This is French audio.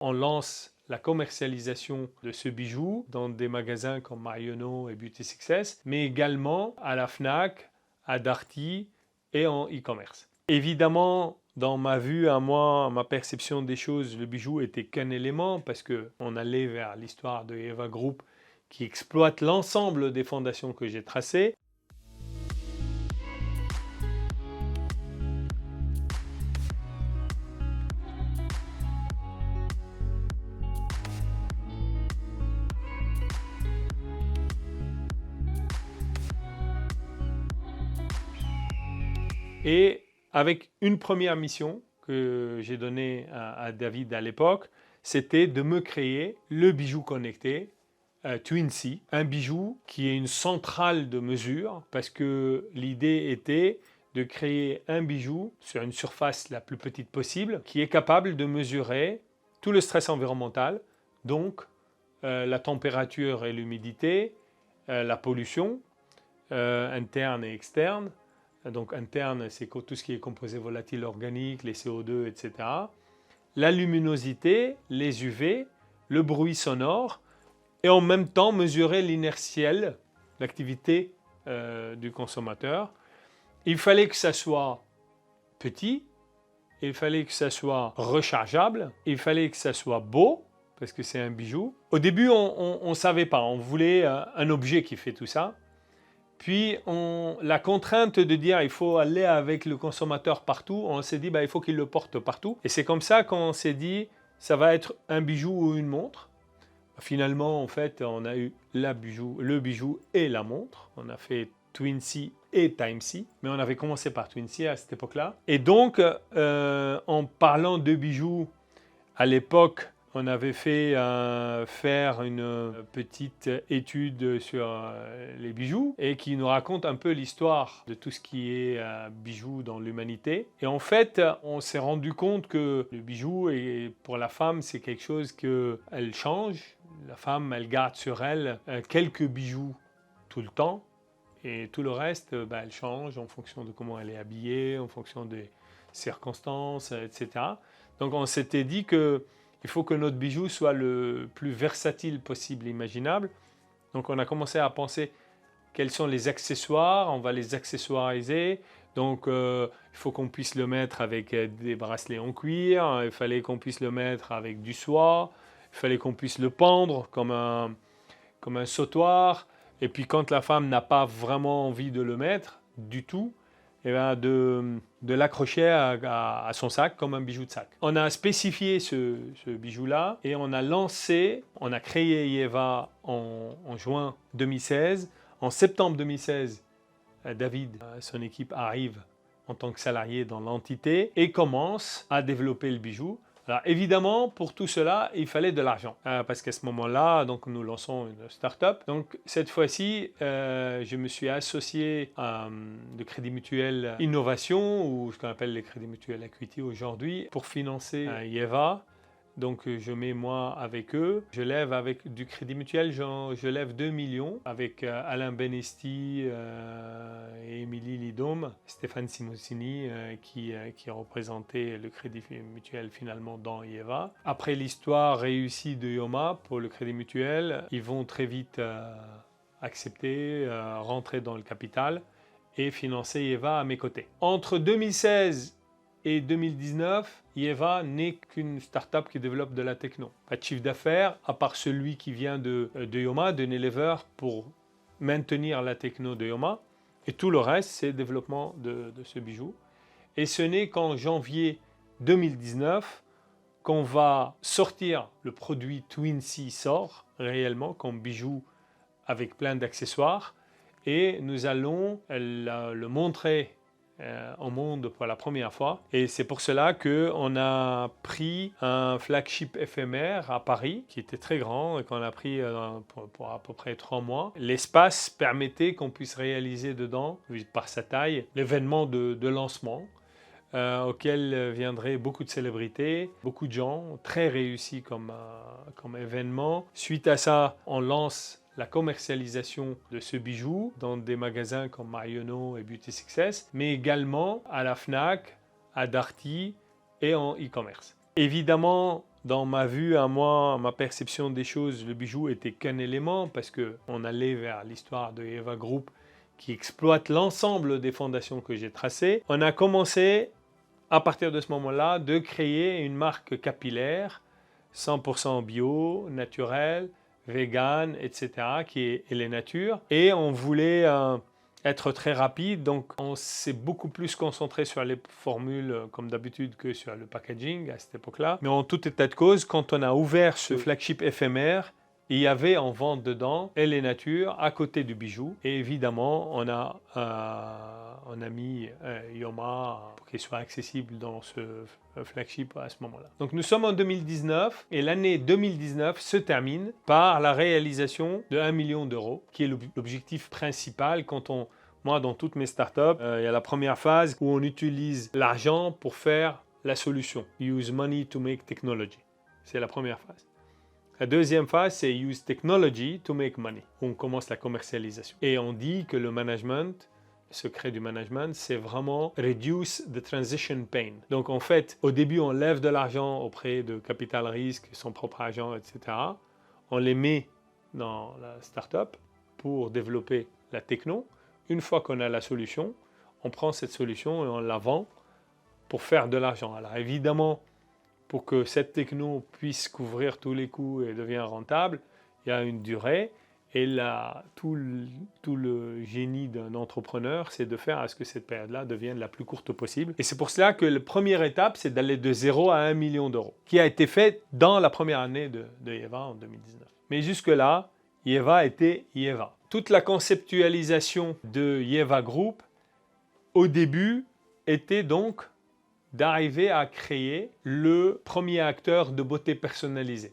on lance la commercialisation de ce bijou dans des magasins comme Marionneau et Beauty Success, mais également à la Fnac, à Darty et en e-commerce. Évidemment, dans ma vue, à moi, ma perception des choses, le bijou était qu'un élément parce qu'on allait vers l'histoire de Eva Group qui exploite l'ensemble des fondations que j'ai tracées. Et avec une première mission que j'ai donnée à David à l'époque, c'était de me créer le bijou connecté Twin-C, un bijou qui est une centrale de mesure parce que l'idée était de créer un bijou sur une surface la plus petite possible qui est capable de mesurer tout le stress environnemental, donc la température et l'humidité, la pollution interne et externe. Donc interne, c'est tout ce qui est composés volatiles organiques, les CO2, etc. La luminosité, les UV, le bruit sonore, et en même temps mesurer l'inertiel, l'activité du consommateur. Il fallait que ça soit petit, il fallait que ça soit rechargeable, il fallait que ça soit beau, parce que c'est un bijou. Au début, on ne savait pas, on voulait un objet qui fait tout ça. Puis la contrainte de dire il faut aller avec le consommateur partout, on s'est dit il faut qu'il le porte partout. Et c'est comme ça qu'on s'est dit ça va être un bijou ou une montre. Finalement, en fait, on a eu le bijou et la montre. On a fait Twin-C et Time-C, mais on avait commencé par Twin-C à cette époque-là. Et donc, en parlant de bijoux, à l'époque, on avait fait faire une petite étude sur les bijoux et qui nous raconte un peu l'histoire de tout ce qui est bijoux dans l'humanité. Et en fait, on s'est rendu compte que le bijou, pour la femme, c'est quelque chose qu'elle change. La femme, elle garde sur elle quelques bijoux tout le temps et tout le reste, elle change en fonction de comment elle est habillée, en fonction des circonstances, etc. Donc on s'était dit que il faut que notre bijou soit le plus versatile possible, imaginable. Donc on a commencé à penser quels sont les accessoires, on va les accessoiriser. Donc il faut qu'on puisse le mettre avec des bracelets en cuir, il fallait qu'on puisse le mettre avec du soie, il fallait qu'on puisse le pendre comme un sautoir. Et puis quand la femme n'a pas vraiment envie de le mettre du tout, de l'accrocher à son sac comme un bijou de sac. On a spécifié ce bijou-là et on a créé Ieva en juin 2016. En septembre 2016, David, son équipe arrive en tant que salarié dans l'entité et commence à développer le bijou. Alors évidemment, pour tout cela, il fallait de l'argent. Parce qu'à ce moment-là, donc, nous lançons une start-up. Donc cette fois-ci, je me suis associé à le Crédit Mutuel Innovation, ou ce qu'on appelle les Crédits Mutuels Equity aujourd'hui, pour financer Ieva. Donc je mets moi avec eux, je lève avec du Crédit Mutuel, je lève 2 millions avec Alain Benesti et Émilie Lidôme, Stéphane Simonsini qui représentait le Crédit Mutuel finalement dans Ieva. Après l'histoire réussie de Yoma pour le Crédit Mutuel, ils vont très vite accepter, rentrer dans le capital et financer Ieva à mes côtés. Entre 2016 et 2019, Ieva n'est qu'une start-up qui développe de la techno. Pas de chiffre d'affaires, à part celui qui vient de Yoma, de Nelever, pour maintenir la techno de Yoma. Et tout le reste, c'est le développement de ce bijou. Et ce n'est qu'en janvier 2019 qu'on va sortir le produit Twin-C sort réellement comme bijou avec plein d'accessoires. Et nous allons le montrer au monde pour la première fois. Et c'est pour cela qu'on a pris un flagship éphémère à Paris, qui était très grand et qu'on a pris pour à peu près 3 mois. L'espace permettait qu'on puisse réaliser dedans, par sa taille, l'événement de lancement. Auquel viendraient beaucoup de célébrités, beaucoup de gens, très réussis comme événement. Suite à ça, on lance la commercialisation de ce bijou dans des magasins comme Marionneau et Beauty Success, mais également à la Fnac, à Darty et en e-commerce. Évidemment, Dans ma vue, à moi, ma perception des choses, le bijou était qu'un élément parce qu'on allait vers l'histoire de Eva Group qui exploite l'ensemble des fondations que j'ai tracées. On a commencé, à partir de ce moment-là, de créer une marque capillaire, 100% bio, naturel, vegan, etc., qui est les natures. Et on voulait être très rapide, donc on s'est beaucoup plus concentré sur les formules comme d'habitude que sur le packaging à cette époque-là. Mais en tout état de cause, quand on a ouvert ce flagship éphémère, il y avait en vente dedans et les natures à côté du bijou. Et évidemment, on a mis Yoma pour qu'il soit accessible dans ce flagship à ce moment-là. Donc nous sommes en 2019 et l'année 2019 se termine par la réalisation de 1 million d'euros, qui est l'objectif principal quand on... Moi, dans toutes mes startups, il y a la première phase où on utilise l'argent pour faire la solution. Use money to make technology. C'est la première phase. La deuxième phase, c'est use technology to make money. On commence la commercialisation. Et on dit que le management, le secret du management, c'est vraiment reduce the transition pain. Donc en fait, au début, on lève de l'argent auprès de capital risque, son propre argent, etc. On les met dans la startup pour développer la techno. Une fois qu'on a la solution, on prend cette solution et on la vend pour faire de l'argent. Alors évidemment, pour que cette techno puisse couvrir tous les coûts et devienne rentable, il y a une durée. Et là, tout le génie d'un entrepreneur, c'est de faire à ce que cette période-là devienne la plus courte possible. Et c'est pour cela que la première étape, c'est d'aller de 0 à 1 million d'euros, qui a été fait dans la première année de Yeva en 2019. Mais jusque-là, Yeva était Yeva. Toute la conceptualisation de Yeva Group, au début, était donc d'arriver à créer le premier acteur de beauté personnalisée.